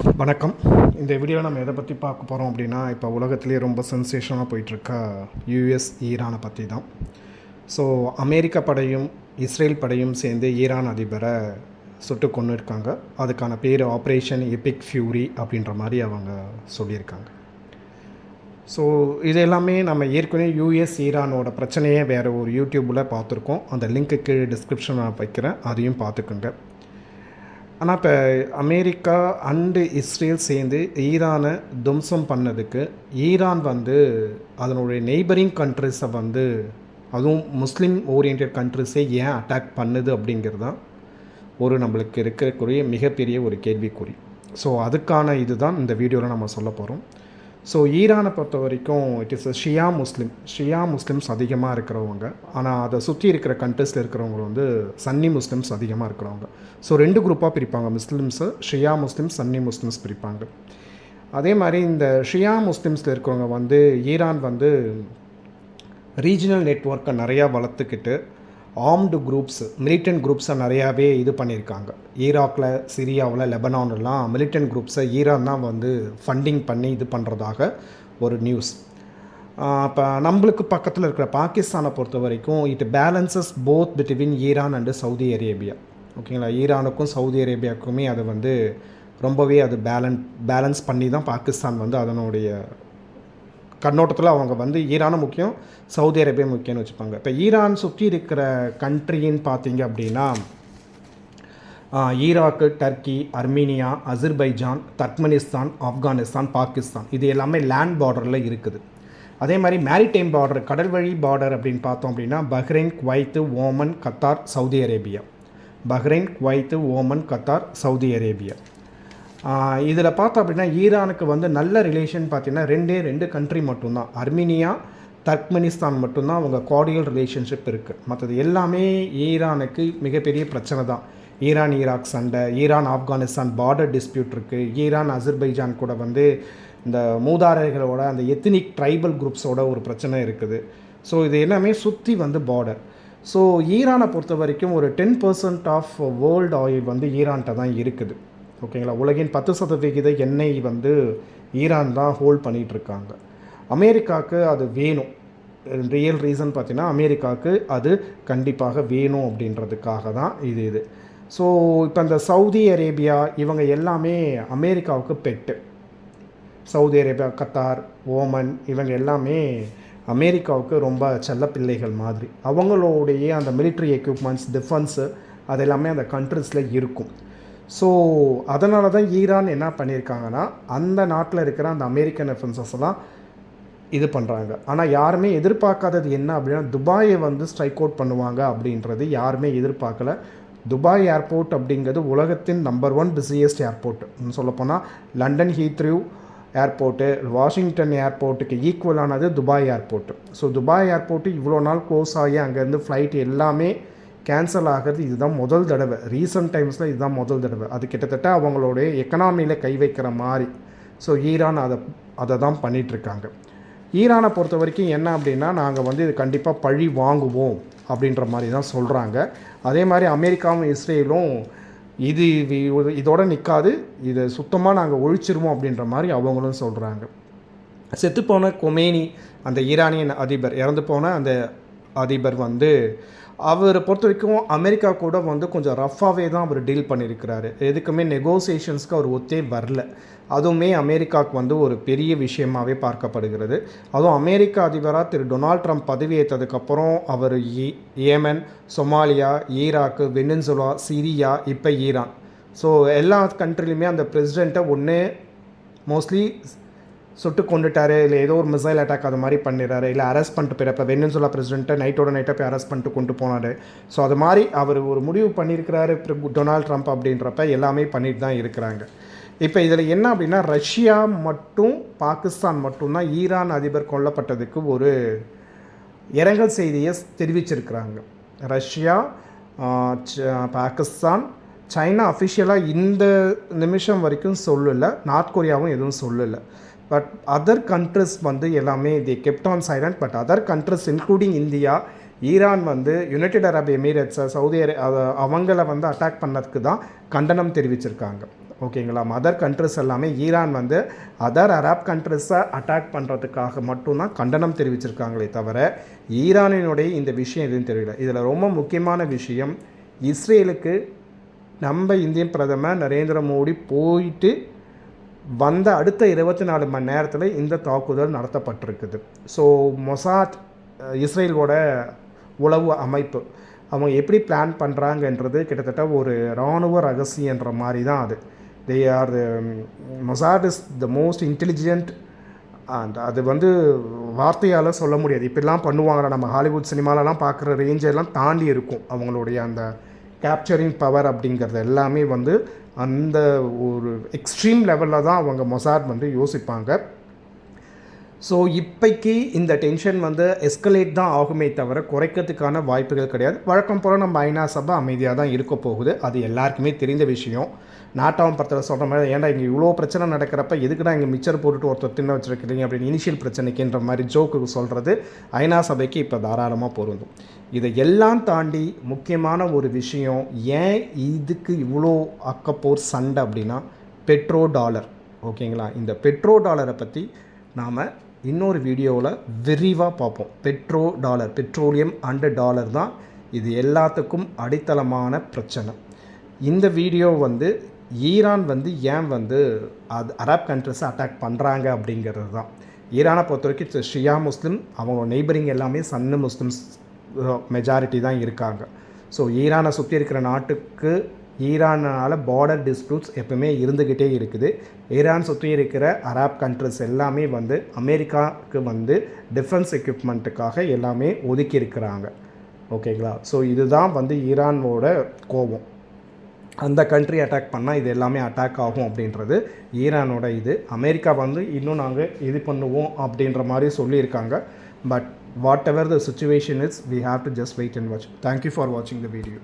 வணக்கம். இந்த வீடியோவில் நம்ம எதை பற்றி பார்க்க போகிறோம் அப்படின்னா, இப்போ உலகத்திலே ரொம்ப சென்சேஷனாக போயிட்டுருக்க யூஎஸ் ஈரானை பற்றி தான். ஸோ அமெரிக்க படையும் இஸ்ரேல் படையும் சேர்ந்து ஈரான் அதிபரை சுட்டு கொன்று இருக்காங்க. அதுக்கான பேர் ஆப்ரேஷன் எபிக் ஃபியூரி அப்படின்ற மாதிரி அவங்க சொல்லியிருக்காங்க. ஸோ இது எல்லாமே நம்ம ஏற்கனவே யூஎஸ் ஈரானோட பிரச்சனையே வேறு ஒரு யூடியூப்பில் பார்த்துருக்கோம். அந்த லிங்க்கு கீழே டிஸ்கிரிப்ஷன் நான் வைக்கிறேன், அதையும் பார்த்துக்குங்க. ஆனால் இப்போ அமெரிக்கா அண்டு இஸ்ரேல் சேர்ந்து ஈரானை துவம்சம் பண்ணதுக்கு ஈரான் அதனுடைய நெய்பரிங் கண்ட்ரிஸை அதுவும் முஸ்லீம் ஓரியன்ட் கண்ட்ரிஸை ஏன் அட்டாக் பண்ணுது அப்படிங்கிறது தான் நம்மளுக்கு இருக்கக்கூடிய மிகப்பெரிய ஒரு கேள்விக்குறி. ஸோ அதுக்கான இதுதான் இந்த வீடியோவில் நம்ம சொல்ல போகிறோம். ஸோ ஈரானை பொறுத்த வரைக்கும் இட் இஸ் ஷியா முஸ்லிம்ஸ் அதிகமாக இருக்கிறவங்க. ஆனால் அதை சுற்றி இருக்கிற கண்ட்ரிஸில் இருக்கிறவங்க சன்னி முஸ்லிம்ஸ் அதிகமாக இருக்கிறவங்க. ஸோ 2 குரூப்பாக பிரிப்பாங்க, முஸ்லிம்ஸு ஷியா முஸ்லிம்ஸ், சன்னி முஸ்லிம்ஸ் பிரிப்பாங்க. அதே மாதிரி இந்த ஷியா முஸ்லிம்ஸில் இருக்கிறவங்க ஈரான் ரீஜனல் நெட்வொர்க்கை நிறையா வளர்த்துக்கிட்டு ஆர்ம்டு குரூப்ஸ், மிலிட்டன்ட் குரூப்ஸை நிறையாவே இது பண்ணியிருக்காங்க. ஈராக்கில், சிரியாவில், லெபனான்லாம் மிலிட்டன்ட் குரூப்ஸை ஈரான் தான் ஃபண்டிங் பண்ணி இது பண்ணுறதாக ஒரு நியூஸ். இப்போ நம்மளுக்கு பக்கத்தில் இருக்கிற பாகிஸ்தானை பொறுத்த வரைக்கும் it balances both between Iran and Saudi Arabia. ஓகேங்களா, ஈரானுக்கும் சவுதி அரேபியாவுக்குமே அது ரொம்பவே அது பேலன்ஸ் பண்ணி தான் பாகிஸ்தான் அதனுடைய கண்ணோட்டத்தில் அவங்க ஈரானும் முக்கியம், சவுதி அரேபியா முக்கியம்னு வச்சுப்பாங்க. இப்போ ஈரான் சுற்றி இருக்கிற கண்ட்ரின்னு பார்த்தீங்க அப்படின்னா Iraq, Turkey, Armenia, Azerbaijan, Turkmenistan, Afghanistan, Pakistan, இது எல்லாமே லேண்ட் பார்டரில் இருக்குது. அதே மாதிரி மேரிடைம் பார்டர், கடல் வழி பார்டர் அப்படின்னு பார்த்தோம் அப்படின்னா Bahrain, Kuwait, Oman, Qatar, Saudi Arabia. Bahrain, Kuwait, Oman, Qatar, Saudi Arabia. இதில் பார்த்தோம் அப்படின்னா ஈரானுக்கு நல்ல ரிலேஷன் பார்த்தீங்கன்னா 2 கண்ட்ரி மட்டும்தான், அர்மீனியா, தர்க்மெனிஸ்தான் மட்டும்தான் அவங்க கார்டியல் ரிலேஷன்ஷிப் இருக்குது. மற்றது எல்லாமே ஈரானுக்கு மிகப்பெரிய பிரச்சனை தான். ஈரான் ஈராக் சண்டை, ஈரான் ஆப்கானிஸ்தான் பார்டர் டிஸ்பியூட் இருக்குது, ஈரான் அசர்பைஜான் கூட இந்த மூதாதைகளோட அந்த எத்னிக் ட்ரைபல் குரூப்ஸோட ஒரு பிரச்சனை இருக்குது. ஸோ இது எல்லாமே சுற்றி பார்டர். ஸோ ஈரானை பொறுத்த வரைக்கும் ஒரு 10% ஆஃப் வேர்ல்டு ஆயில் ஈரான்கிட்ட தான் இருக்குது. ஓகேங்களா, உலகின் 10% எண்ணெய் ஈரான் தான் ஹோல்ட் பண்ணிகிட்ருக்காங்க. அமெரிக்காவுக்கு அது வேணும். ரியல் ரீசன் பார்த்திங்கன்னா அமெரிக்காவுக்கு அது கண்டிப்பாக வேணும் அப்படின்றதுக்காக தான் இது. ஸோ இப்போ இந்த சவுதி அரேபியா இவங்க எல்லாமே அமெரிக்காவுக்கு பெட்டு. சவுதி அரேபியா, கத்தார், ஓமன் இவங்க எல்லாமே அமெரிக்காவுக்கு ரொம்ப செல்ல பிள்ளைகள் மாதிரி. அவங்களுடைய அந்த மிலிட்ரி எக்யூப்மெண்ட்ஸ், டிஃபென்ஸு அது எல்லாமே அந்த கண்ட்ரிஸில் இருக்கும். ஸோ அதனால தான் ஈரான் என்ன பண்ணியிருக்காங்கன்னா அந்த நாட்டில் இருக்கிற அந்த அமெரிக்கன் டிஃபென்சஸ் எல்லாம் இது பண்ணுறாங்க. ஆனால் யாருமே எதிர்பார்க்காதது என்ன அப்படின்னா துபாயை ஸ்ட்ரைக் அவுட் பண்ணுவாங்க அப்படின்றது யாருமே எதிர்பார்க்கல. துபாய் ஏர்போர்ட் அப்படிங்கிறது உலகத்தின் நம்பர் 1 பிஸியஸ்ட் ஏர்போர்ட். சொல்லப்போனால் லண்டன் ஹீத்ரூ ஏர்போர்ட்டு, வாஷிங்டன் ஏர்போர்ட்டுக்கு ஈக்குவலானது Dubai airport. So Dubai airport இவ்வளோ நாள் க்ளோஸ் ஆகி அங்கேருந்து ஃப்ளைட் எல்லாமே கேன்சல் ஆகிறது இதுதான் முதல் தடவை. ரீசன்ட் டைம்ஸில் இதுதான் முதல் தடவை. அது கிட்டத்தட்ட அவங்களுடைய எக்கனாமியில் கை வைக்கிற மாதிரி. ஸோ ஈரான் அதை தான் பண்ணிகிட்ருக்காங்க. ஈரானை பொறுத்த வரைக்கும் என்ன அப்படின்னா நாங்கள் இது கண்டிப்பாக பழி வாங்குவோம் அப்படின்ற மாதிரி தான் சொல்கிறாங்க. அதே மாதிரி அமெரிக்காவும் இஸ்ரேலும் இதோடு நிற்காது, இதை சுத்தமாக நாங்கள் ஒழிச்சிருவோம் அப்படின்ற மாதிரி அவங்களும் சொல்கிறாங்க. செத்துப்போன கொமேனி, அந்த ஈரானியன் அதிபர், இறந்து போன அந்த அதிபர் அவரை பொறுத்த வரைக்கும் அமெரிக்கா கூட கொஞ்சம் ரஃபாகவே தான் அவர் டீல் பண்ணியிருக்கிறாரு. எதுக்குமே நெகோசியேஷன்ஸ்க்கு அவர் ஒத்தே வரல. அதுவுமே அமெரிக்காவுக்கு ஒரு பெரிய விஷயமாகவே பார்க்கப்படுகிறது. அதுவும் அமெரிக்கா அதிபராக திரு டொனால்ட் ட்ரம்ப் பதவியேற்றதுக்கப்புறம் அவர் Yemen, Somalia, Iraq, Venezuela, Syria, இப்போ ஈரான், ஸோ எல்லா கண்ட்ரிலையுமே அந்த பிரசிடெண்ட்டை ஒன்று மோஸ்ட்லி சுட்டு கொண்டுட்டாரு, இல்லை ஏதோ ஒரு மிசைல் அட்டாக் அது மாதிரி பண்ணிடுறாரு, இல்லை அரெஸ்ட் பண்ணிட்டு போயிரு. இப்போ வெனிசுலா பிரசிடெண்ட்டை நைட்டாக போய் அரெஸ்ட் பண்ணிட்டு கொண்டு போனார். ஸோ அது மாதிரி அவர் ஒரு முடிவு பண்ணியிருக்கிறாரு டொனால்ட் ட்ரம்ப் அப்படின்றப்ப எல்லாமே பண்ணிட்டு தான் இருக்கிறாங்க. இப்போ இதில் என்ன அப்படின்னா ரஷ்யா மற்றும் பாகிஸ்தான் மட்டும்தான் ஈரான் அதிபர் கொல்லப்பட்டதுக்கு ஒரு இரங்கல் செய்தியை தெரிவிச்சிருக்கிறாங்க. ரஷ்யா, பாகிஸ்தான், சைனா அஃபிஷியலாக இந்த நிமிஷம் வரைக்கும் சொல்லலை. நார்த் கொரியாவும் எதுவும் சொல்லலை. பட் அதர் கண்ட்ரிஸ் எல்லாமே they kept on silent. But other countries including India, Iran United Arab எமிரேட்ஸை, சவுதி அவங்கள அட்டாக் பண்ணதுக்கு தான் கண்டனம் தெரிவிச்சிருக்காங்க. ஓகேங்களா. மதர் கண்ட்ரிஸ் எல்லாமே ஈரான் வந்து அதர் அரப் கண்ட்ரிஸை அட்டாக் பண்ணுறதுக்காக மட்டும்தான் கண்டனம் தெரிவிச்சிருக்காங்களே தவிர ஈரானினுடைய இந்த விஷயம் எதுவும் தெரியல. இதில் ரொம்ப முக்கியமான விஷயம், இஸ்ரேலுக்கு நம்ம இந்திய பிரதமர் நரேந்திர மோடி போயிட்டு வந்த அடுத்த 24 மணி நேரத்தில் இந்த தாக்குதல் நடத்தப்பட்டிருக்குது. ஸோ மொசாட் இஸ்ரேலோட உளவு அமைப்பு அவங்க எப்படி பிளான் பண்ணுறாங்கன்றது கிட்டத்தட்ட ஒரு இராணுவ ரகசியன்ற மாதிரி தான் அது. They are Mossad is the most intelligent and அது வந்து வார்த்தையால் சொல்ல முடியாது. இப்படிலாம் பண்ணுவாங்க, நம்ம ஹாலிவுட் சினிமாலலாம் பார்க்குற ரேஞ்செல்லாம் தாண்டி இருக்கும் அவங்களுடைய அந்த கேப்சரிங் பவர் அப்படிங்கிறது எல்லாமே வந்து அந்த ஒரு எக்ஸ்ட்ரீம் லெவலில் தான் அவங்க மொசாட் வந்து யோசிப்பாங்க. ஸோ இப்போக்கி இந்த டென்ஷன் வந்து எஸ்கலேட் தான் ஆகுமே தவிர குறைக்கிறதுக்கான வாய்ப்புகள் கிடையாது. வழக்கம் போல் நம்ம ஐநா சபை அமைதியாக தான் இருக்க போகுது, அது எல்லாருக்குமே தெரிந்த விஷயம். நாட்டாவும் படத்தில் சொல்கிற மாதிரி, ஏன்டா இங்கே இவ்வளோ பிரச்சனை நடக்கிறப்ப எதுக்குடா இங்கே மிச்சர் போட்டுட்டு ஒருத்தர் தின்ன வச்சுருக்கிறீங்க அப்படின்னு இனிஷியல் பிரச்சனைக்குன்ற மாதிரி ஜோக்கு சொல்கிறது ஐநா சபைக்கு இப்போ தாராளமாக பொருந்தும். இதை எல்லாம் தாண்டி முக்கியமான ஒரு விஷயம், ஏன் இதுக்கு இவ்வளோ அக்கப்போர் சண்டை அப்படின்னா பெட்ரோ டாலர். ஓகேங்களா, இந்த பெட்ரோ டாலரை பற்றி நாம் இன்னொரு வீடியோவில் விரிவாக பார்ப்போம். Petro dollar, petroleum and dollar தான் இது எல்லாத்துக்கும் அடித்தளமான பிரச்சனை. இந்த வீடியோ வந்து ஈரான் வந்து ஏன் வந்து அரப் கண்ட்ரிஸை அட்டாக் பண்ணுறாங்க அப்படிங்கிறது தான். ஈரானை பொறுத்த வரைக்கும் ஷியா முஸ்லீம், அவங்க நெய்பரிங் எல்லாமே சன்னு முஸ்லிம்ஸ் மெஜாரிட்டி தான் இருக்காங்க. ஸோ ஈரானை சுற்றி இருக்கிற நாட்டுக்கு ஈரானால் பார்டர் டிஸ்பியூட்ஸ் எப்பவுமே இருந்துக்கிட்டே இருக்குது. ஈரான் சுற்றி இருக்கிற அரப் கண்ட்ரிஸ் எல்லாமே வந்து அமெரிக்காவுக்கு வந்து டிஃபென்ஸ் எக்யூப்மெண்ட்டுக்காக எல்லாமே ஒதுக்கி இருக்கிறாங்க. ஓகேங்களா. ஸோ இதுதான் வந்து ஈரானோட கோபம். அந்த கண்ட்ரி அட்டாக் பண்ணால் இது எல்லாமே அட்டாக் ஆகும் அப்படின்றது ஈரானோட இது. அமெரிக்கா வந்து இன்னும் நாங்கள் இது பண்ணுவோம் அப்படின்ற மாதிரி சொல்லியிருக்காங்க. But what ever the situation is, we have to just wait and watch. Thank you for watching the video.